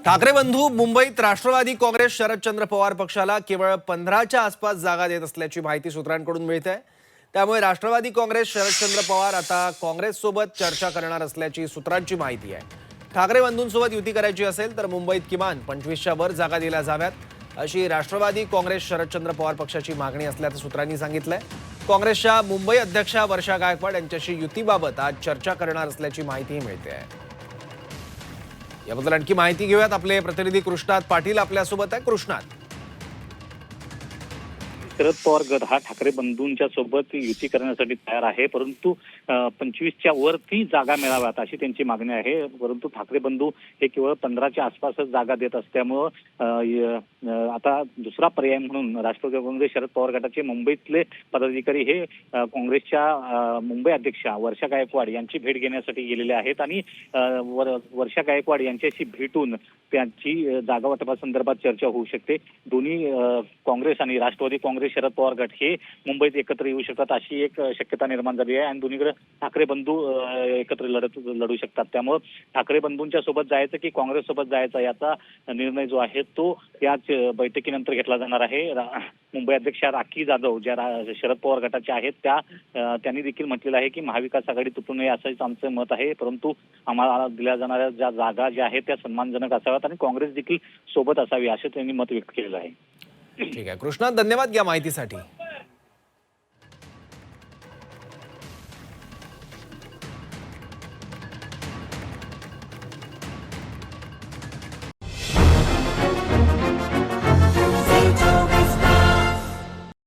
ठाकरे बंधू मुंबईत राष्ट्रवादी काँग्रेस शरदचंद्र पवार पक्षाला केवळ 15च्या आसपास जागा देत असल्याची माहिती सूत्रांकडून मिळते आहे। त्यामुळे राष्ट्रवादी काँग्रेस शरदचंद्र पवार आता काँग्रेससोबत चर्चा करणार असल्याची सूत्रांची माहिती आहे। ठाकरे बंधूंसोबत युती करायची असेल तर मुंबईत किमान 25च्या वर जागा दिल्या जाव्यात अशी राष्ट्रवादी काँग्रेस शरदचंद्र पवार पक्षाची मागणी असल्याचं सूत्रांनी सांगितलंय। काँग्रेसच्या मुंबई अध्यक्षा वर्षा गायकवाड यांच्याशी युतीबाबत आज चर्चा करणार असल्याची माहितीही मिळते आहे। याबद्दल आणखी माहिती घेऊयात, आपले प्रतिनिधी कृष्णात पाटील आपल्यासोबत आहे। कृष्णात, शरद पवार गट हा ठाकरे बंधूंच्या सोबत युती करण्यासाठी तयार आहे, परंतु 25च्या वर ती जागा मिळाव्यात अशी त्यांची मागणी आहे। परंतु ठाकरे बंधू हे केवळ 15च्या आसपासच जागा देत असल्यामुळं आता दुसरा पर्याय म्हणून राष्ट्रवादी काँग्रेस शरद पवार गटाचे मुंबईतले पदाधिकारी हे काँग्रेसच्या मुंबई अध्यक्षा वर्षा गायकवाड यांची भेट घेण्यासाठी गेलेले आहेत आणि वर्षा गायकवाड यांच्याशी भेटून त्यांची जागा वाटपासंदर्भात चर्चा होऊ शकते। दोन्ही काँग्रेस आणि राष्ट्रवादी काँग्रेस शरद पवार गट हे मुंबईत एकत्र येऊ शकतात अशी एक शक्यता निर्माण झाली आहे आणि दोन्हीकडे ठाकरे बंधू एकत्र लढू शकतात। त्यामुळे ठाकरे बंधूंच्या सोबत जायचं की काँग्रेस सोबत जायचा याचा निर्णय जो आहे तो याच बैठकीनंतर घेतला जाणार आहे। मुंबई अध्यक्षा राखी जाधव ज्या शरद पवार गटाच्या आहेत त्यांनी देखील म्हटलेलं आहे की महाविकास आघाडी तुटू नये असंच आमचं मत आहे, परंतु आम्हाला दिल्या जाणाऱ्या ज्या जागा ज्या आहेत त्या सन्मानजनक असाव्यात आणि काँग्रेस देखील सोबत असावी असं त्यांनी मत व्यक्त केलेलं आहे। ठीक आहे कृष्णात, धन्यवाद या माहितीसाठी।